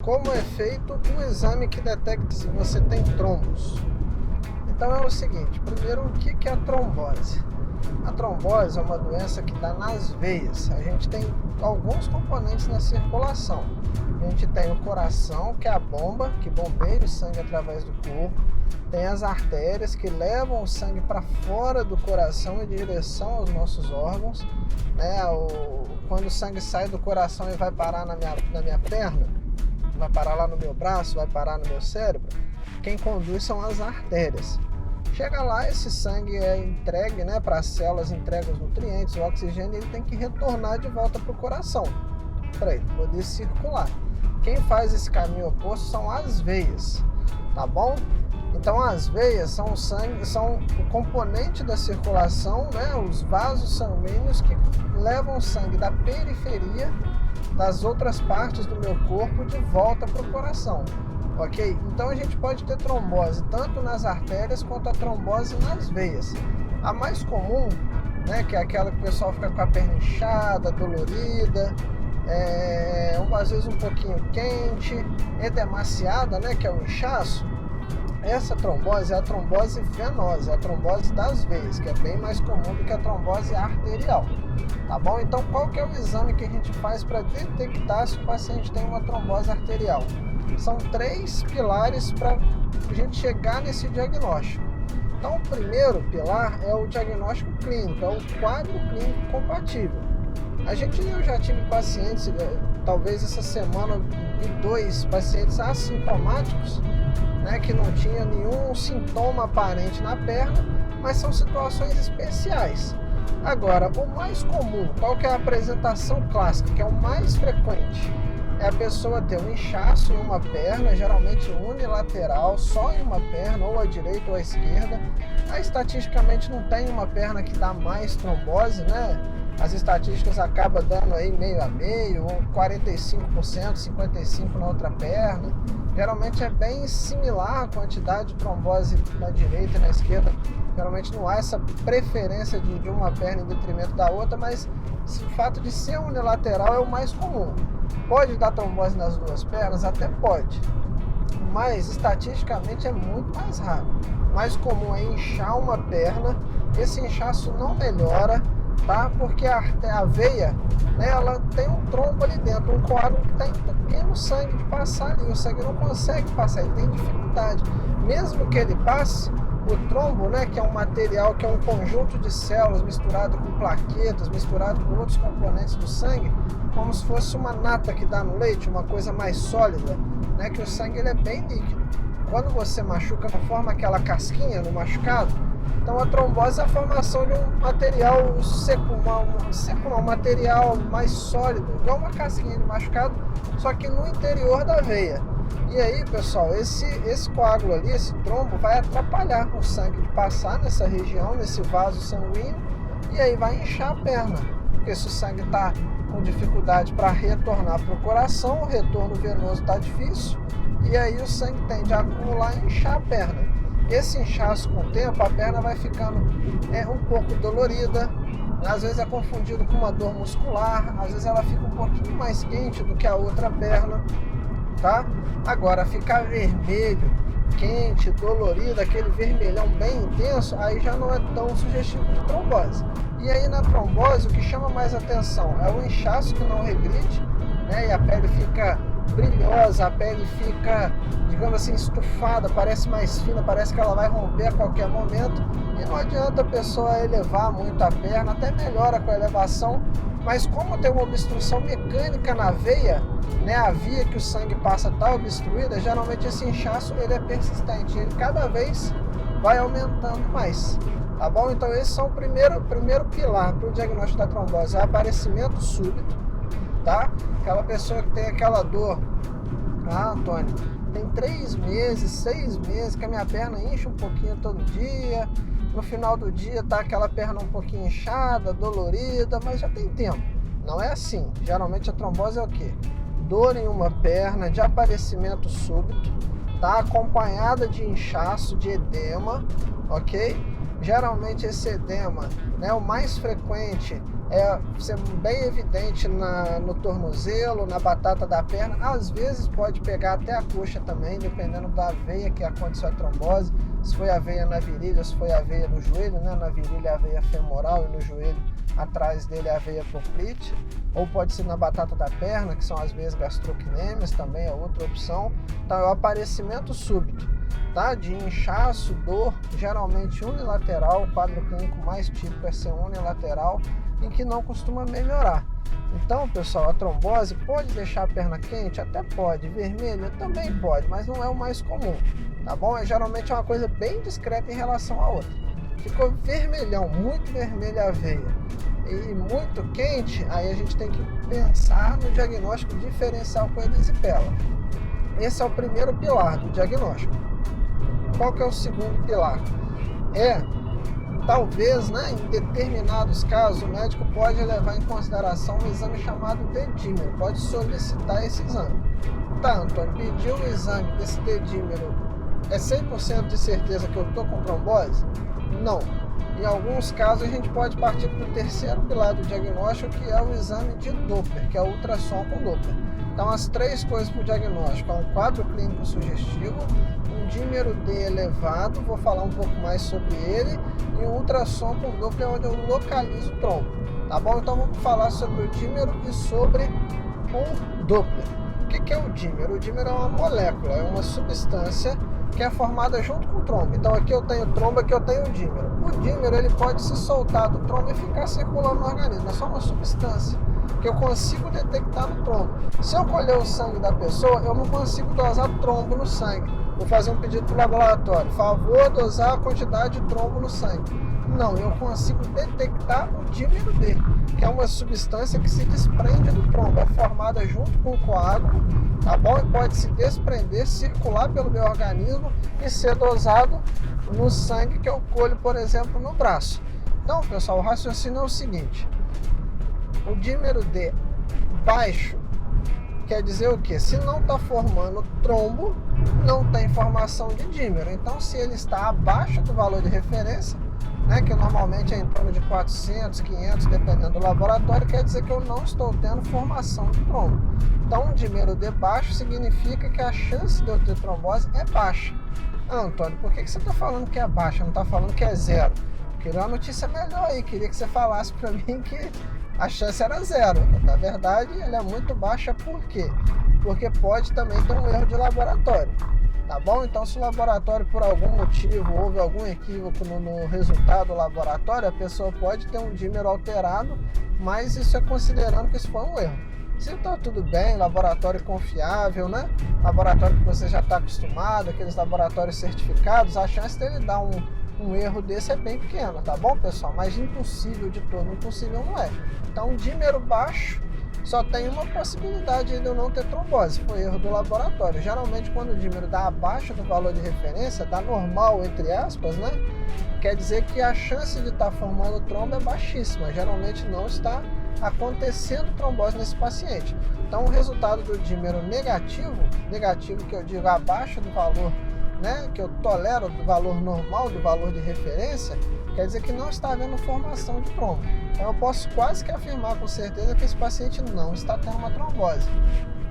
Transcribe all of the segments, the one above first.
como é feito o exame que detecta se você tem trombos. Então é o seguinte, primeiro, o que é a trombose? A trombose é uma doença que dá nas veias. A gente tem alguns componentes na circulação. A gente tem o coração, que é a bomba, que bombeia o sangue através do corpo. Tem as artérias, que levam o sangue para fora do coração em direção aos nossos órgãos. Quando o sangue sai do coração e vai parar na minha perna, vai parar lá no meu braço, vai parar no meu cérebro, quem conduz são as artérias. Chega lá, esse sangue é entregue para as células, entrega os nutrientes, o oxigênio, e ele tem que retornar de volta para o coração, para ele poder circular. Quem faz esse caminho oposto são as veias, tá bom? Então as veias são o componente da circulação, os vasos sanguíneos que levam o sangue da periferia das outras partes do meu corpo de volta para o coração. Ok? Então a gente pode ter trombose tanto nas artérias quanto a trombose nas veias. A mais comum, que é aquela que o pessoal fica com a perna inchada, dolorida, às vezes um pouquinho quente, edemaciada, que é o inchaço. Essa trombose é a trombose venosa, é a trombose das veias, que é bem mais comum do que a trombose arterial. Tá bom? Então qual que é o exame que a gente faz para detectar se o paciente tem uma trombose arterial? São 3 pilares para a gente chegar nesse diagnóstico. Então o primeiro pilar é o diagnóstico clínico, é o quadro clínico compatível. Eu já tive pacientes, talvez essa semana, vi 2 pacientes assintomáticos, que não tinha nenhum sintoma aparente na perna, mas são situações especiais. Agora, o mais comum, qual que é a apresentação clássica, que é o mais frequente? É a pessoa ter um inchaço em uma perna, geralmente unilateral, só em uma perna, ou à direita ou à esquerda. Estatisticamente não tem uma perna que dá mais trombose, As estatísticas acabam dando aí meio a meio, ou 45%, 55% na outra perna. Geralmente é bem similar a quantidade de trombose na direita e na esquerda. Geralmente não há essa preferência de uma perna em detrimento da outra, mas o fato de ser unilateral é o mais comum. Pode dar trombose nas 2 pernas? Até pode, mas estatisticamente é muito mais raro. O mais comum é inchar uma perna, esse inchaço não melhora, tá? Porque a veia, ela tem um trombo ali dentro, um coágulo que está impedindo o sangue de passar ali. O sangue não consegue passar, ele tem dificuldade. Mesmo que ele passe, o trombo, que é um material, que é um conjunto de células misturado com plaquetas, misturado com outros componentes do sangue, como se fosse uma nata que dá no leite, uma coisa mais sólida, que o sangue ele é bem líquido. Quando você machuca, forma aquela casquinha no machucado. Então a trombose é a formação de um material seco, um material mais sólido, igual uma casquinha de machucado, só que no interior da veia. E aí, pessoal, esse coágulo ali, esse trombo, vai atrapalhar o sangue de passar nessa região, nesse vaso sanguíneo, e aí vai inchar a perna. Porque se o sangue está com dificuldade para retornar para o coração, o retorno venoso está difícil, e aí o sangue tende a acumular e inchar a perna. Esse inchaço, com o tempo, a perna vai ficando um pouco dolorida, às vezes é confundido com uma dor muscular, às vezes ela fica um pouquinho mais quente do que a outra perna, tá? Agora, ficar vermelho, quente, dolorido, aquele vermelhão bem intenso, aí já não é tão sugestivo de trombose. E aí na trombose, o que chama mais atenção é o inchaço que não regride, e a pele fica brilhosa, a pele fica, digamos assim, estufada, parece mais fina, parece que ela vai romper a qualquer momento, e não adianta a pessoa elevar muito a perna, até melhora com a elevação, mas como tem uma obstrução mecânica na veia, a via que o sangue passa está obstruída, geralmente esse inchaço ele é persistente, ele cada vez vai aumentando mais, tá bom? Então esses são o primeiro pilar para o diagnóstico da trombose, é aparecimento súbito, tá? Aquela pessoa que tem aquela dor, Antônio, tem 3 meses, 6 meses que a minha perna incha um pouquinho todo dia, no final do dia tá aquela perna um pouquinho inchada, dolorida, mas já tem tempo. Não é assim. Geralmente a trombose é o quê? Dor em uma perna, de aparecimento súbito, tá? Acompanhada de inchaço, de edema, ok? Geralmente esse edema, o mais frequente ser bem evidente no tornozelo, na batata da perna. Às vezes pode pegar até a coxa também, dependendo da veia que aconteceu a trombose. Se foi a veia na virilha, se foi a veia no joelho, né? Na virilha a veia femoral e no joelho atrás dele a veia poplite. Ou pode ser na batata da perna, que são as veias gastrocnêmias, também é outra opção. Então é o aparecimento súbito, tá? De inchaço, dor, geralmente unilateral. O quadro clínico mais típico é ser unilateral, em que não costuma melhorar. Então, pessoal, a trombose pode deixar a perna quente? Até pode. Vermelha? Também pode, mas não é o mais comum, tá bom? Geralmente é uma coisa bem discreta em relação à outra. Ficou vermelhão, muito vermelha a veia e muito quente, aí a gente tem que pensar no diagnóstico diferencial com erisipela. Esse é o primeiro pilar do diagnóstico. Qual que é o segundo pilar? Talvez, né, em determinados casos, o médico pode levar em consideração um exame chamado dedímero, pode solicitar esse exame. Tá, Antônio, pediu o exame desse dedímero, é 100% de certeza que eu estou com trombose? Não. Em alguns casos a gente pode partir para o terceiro pilar do diagnóstico, que é o exame de Doppler, que é o ultrassom com Doppler. Então, as três coisas para o diagnóstico: um quadro clínico sugestivo, um dímero D elevado, vou falar um pouco mais sobre ele, e um ultrassom com Doppler, onde eu localizo o trombo. Tá bom? Então, vamos falar sobre o dímero e sobre o Doppler. O que é o dímero? O dímero é uma molécula, é uma substância que é formada junto com o trombo. Então, aqui eu tenho trombo, aqui eu tenho o dímero. O dímero, ele pode se soltar do trombo e ficar circulando no organismo. É só uma substância que eu consigo detectar no trombo. Se eu colher o sangue da pessoa, eu não consigo dosar trombo no sangue. Vou fazer um pedido para o laboratório: favor, dosar a quantidade de trombo no sangue. Não, eu consigo detectar o dímero D, que é uma substância que se desprende do trombo, é formada junto com o coágulo, tá bom? E pode se desprender, circular pelo meu organismo e ser dosado no sangue que eu colho, por exemplo, no braço. Então, pessoal, o raciocínio é o seguinte: o dímero D baixo quer dizer o quê? Se não está formando trombo, não tem formação de dímero. Então, se ele está abaixo do valor de referência, né, que normalmente é em torno de 400, 500, dependendo do laboratório, quer dizer que eu não estou tendo formação de trombo. Então, um dímero D baixo significa que a chance de eu ter trombose é baixa. Ah, Antônio, por que você está falando que é baixa, não está falando que é zero? Queria uma notícia melhor aí, queria que você falasse para mim que a chance era zero. Na verdade, ela é muito baixa. Por quê? Porque pode também ter um erro de laboratório. Tá bom? Então, se o laboratório, por algum motivo, houve algum equívoco no resultado do laboratório, a pessoa pode ter um dímero alterado, mas isso é considerando que isso foi um erro. Se está tudo bem, laboratório confiável, né? Laboratório que você já está acostumado, aqueles laboratórios certificados, a chance dele dar um erro desse é bem pequena, tá bom, pessoal? Mas impossível de todo, impossível não é. Então, um dímero baixo só tem uma possibilidade de eu não ter trombose, foi erro do laboratório. Geralmente, quando o dímero dá abaixo do valor de referência, dá normal, entre aspas, né? Quer dizer que a chance de estar formando trombo é baixíssima. Geralmente não está acontecendo trombose nesse paciente. Então, o resultado do dímero negativo que eu digo abaixo do valor, né, que eu tolero do valor normal, do valor de referência, quer dizer que não está havendo formação de trombo. Então, eu posso quase que afirmar com certeza que esse paciente não está tendo uma trombose.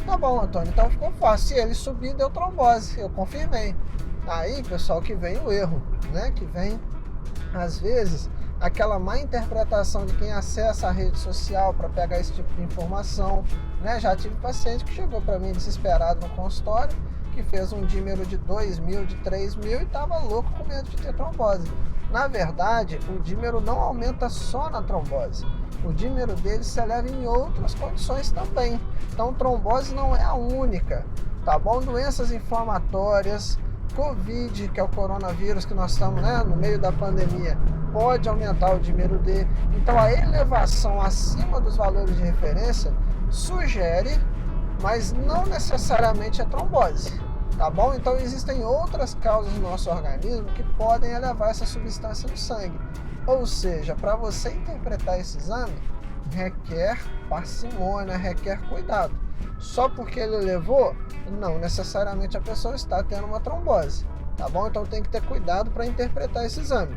Tá bom, Antônio, então ficou fácil. Se ele subir, deu trombose, eu confirmei. Aí, pessoal, que vem o erro, né, que vem, às vezes, aquela má interpretação de quem acessa a rede social para pegar esse tipo de informação, né? Já tive paciente que chegou para mim desesperado no consultório, que fez um dímero de 2.000, de 3.000 e estava louco com medo de ter trombose. Na verdade, o dímero não aumenta só na trombose. O dímero dele se eleva em outras condições também. Então, trombose não é a única, tá bom? Doenças inflamatórias, Covid, que é o coronavírus que nós estamos, né, no meio da pandemia, pode aumentar o dímero D. Então, a elevação acima dos valores de referência sugere, mas não necessariamente é trombose, tá bom? Então, existem outras causas no nosso organismo que podem elevar essa substância no sangue. Ou seja, para você interpretar esse exame, requer parcimônia, requer cuidado. Só porque ele elevou, não necessariamente a pessoa está tendo uma trombose, tá bom? Então tem que ter cuidado para interpretar esse exame.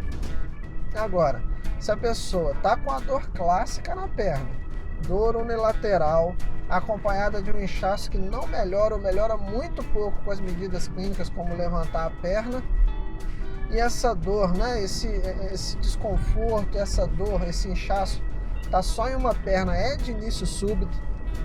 Agora, Se a pessoa está com a dor clássica na perna, dor unilateral, acompanhada de um inchaço que não melhora ou melhora muito pouco com as medidas clínicas, como levantar a perna, e essa dor, né, esse desconforto, essa dor, esse inchaço, está só em uma perna, é de início súbito,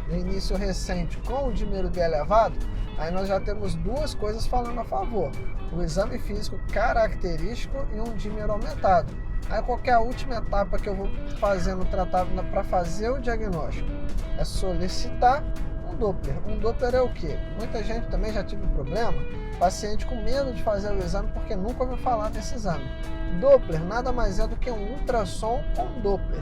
de início recente, com o dímero D elevado, aí nós já temos duas coisas falando a favor: o exame físico característico e um dímero aumentado. Aí qual que é a última etapa que eu vou fazer no tratamento para fazer o diagnóstico? É solicitar um Doppler. Um Doppler é o quê? Muita gente também já tive problema, paciente com medo de fazer o exame porque nunca ouviu falar desse exame. Doppler nada mais é do que um ultrassom com Doppler.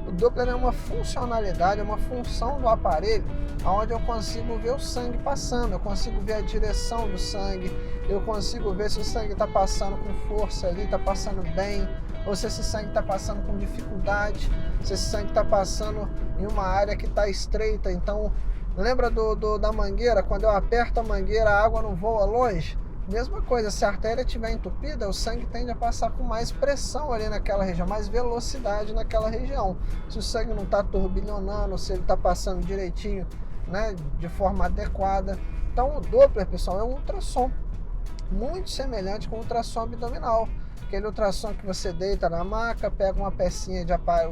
O Doppler é uma funcionalidade, é uma função do aparelho onde eu consigo ver o sangue passando, eu consigo ver a direção do sangue, eu consigo ver se o sangue está passando com força ali, está passando bem, ou se esse sangue está passando com dificuldade, se esse sangue está passando em uma área que está estreita. Então, lembra da mangueira? Quando eu aperto a mangueira, a água não voa longe? Mesma coisa, se a artéria estiver entupida, o sangue tende a passar com mais pressão ali naquela região, mais velocidade naquela região. Se o sangue não está turbilhonando, se ele está passando direitinho, né, de forma adequada. Então, o Doppler, pessoal, é um ultrassom muito semelhante com o ultrassom abdominal. Aquele ultrassom que você deita na maca, pega uma pecinha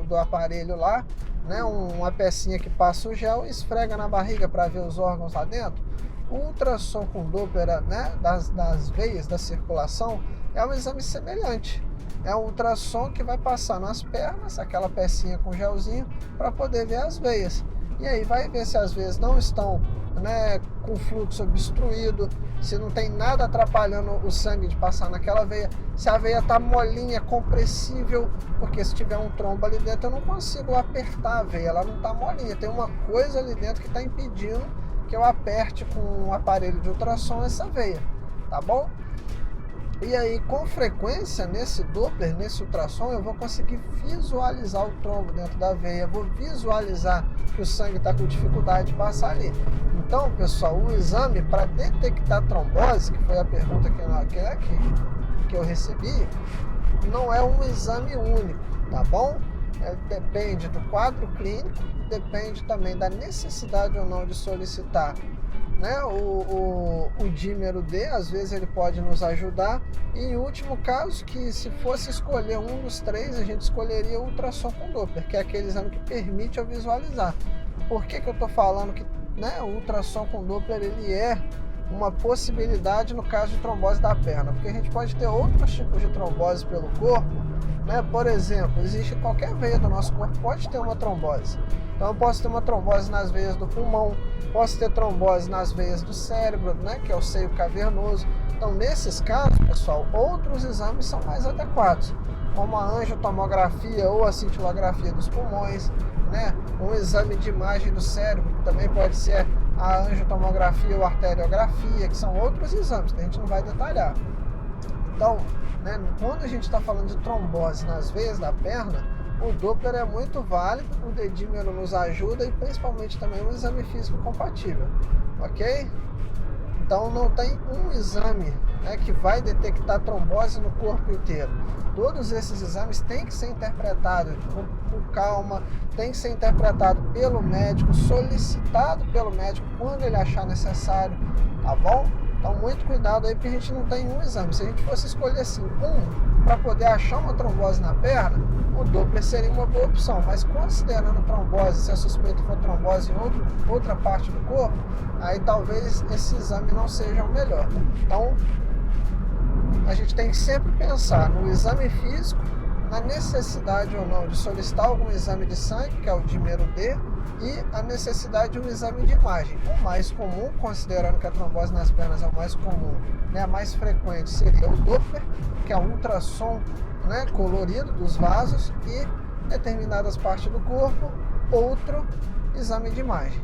do aparelho lá, né, uma pecinha que passa o gel e esfrega na barriga para ver os órgãos lá dentro. O ultrassom com Doppler, né, das veias da circulação é um exame semelhante. É um ultrassom que vai passar nas pernas, aquela pecinha com gelzinho, para poder ver as veias. E aí vai ver se as veias não estão, né, com fluxo obstruído, se não tem nada atrapalhando o sangue de passar naquela veia, se a veia está molinha, compressível, porque se tiver um trombo ali dentro eu não consigo apertar a veia, ela não está molinha, tem uma coisa ali dentro que está impedindo que eu aperte com um aparelho de ultrassom essa veia, tá bom? E aí, com frequência, nesse Doppler, nesse ultrassom, eu vou conseguir visualizar o trombo dentro da veia, vou visualizar que o sangue está com dificuldade de passar ali. Então, pessoal, o exame para detectar trombose, que foi a pergunta que eu recebi, não é um exame único, tá bom? Depende do quadro clínico, depende também da necessidade ou não de solicitar, né, o dímero D, às vezes ele pode nos ajudar. E em último caso, que se fosse escolher um dos três, a gente escolheria o ultrassom com Doppler, que é aquele exame que permite eu visualizar. Por que eu estou falando que, né, o ultrassom com Doppler ele é uma possibilidade no caso de trombose da perna? Porque a gente pode ter outros tipos de trombose pelo corpo, né? Por exemplo, existe qualquer veia do nosso corpo pode ter uma trombose. Então eu posso ter uma trombose nas veias do pulmão, posso ter trombose nas veias do cérebro, né, que é o seio cavernoso. Então nesses casos, pessoal, outros exames são mais adequados, como a angiotomografia ou a cintilografia dos pulmões, né, um exame de imagem do cérebro, que também pode ser a angiotomografia ou arteriografia, que são outros exames que a gente não vai detalhar. Então, né, quando a gente está falando de trombose nas veias da perna, o Doppler é muito válido, o dedímero nos ajuda e principalmente também um exame físico compatível, ok? Então não tem um exame, né, que vai detectar trombose no corpo inteiro. Todos esses exames têm que ser interpretados com calma, tem que ser interpretado pelo médico, solicitado pelo médico quando ele achar necessário, tá bom? Então muito cuidado aí, porque a gente não tem um exame. Se a gente fosse escolher assim para poder achar uma trombose na perna, o Doppler seria uma boa opção, mas considerando trombose, se a suspeita for trombose em outra parte do corpo, aí talvez esse exame não seja o melhor. Então a gente tem que sempre pensar no exame físico, na necessidade ou não de solicitar algum exame de sangue, que é o dímero D, e a necessidade de um exame de imagem. O mais comum, considerando que a trombose nas pernas é o mais comum, né, a mais frequente, seria o Doppler, que é um ultrassom, né, colorido dos vasos, e determinadas partes do corpo, outro exame de imagem.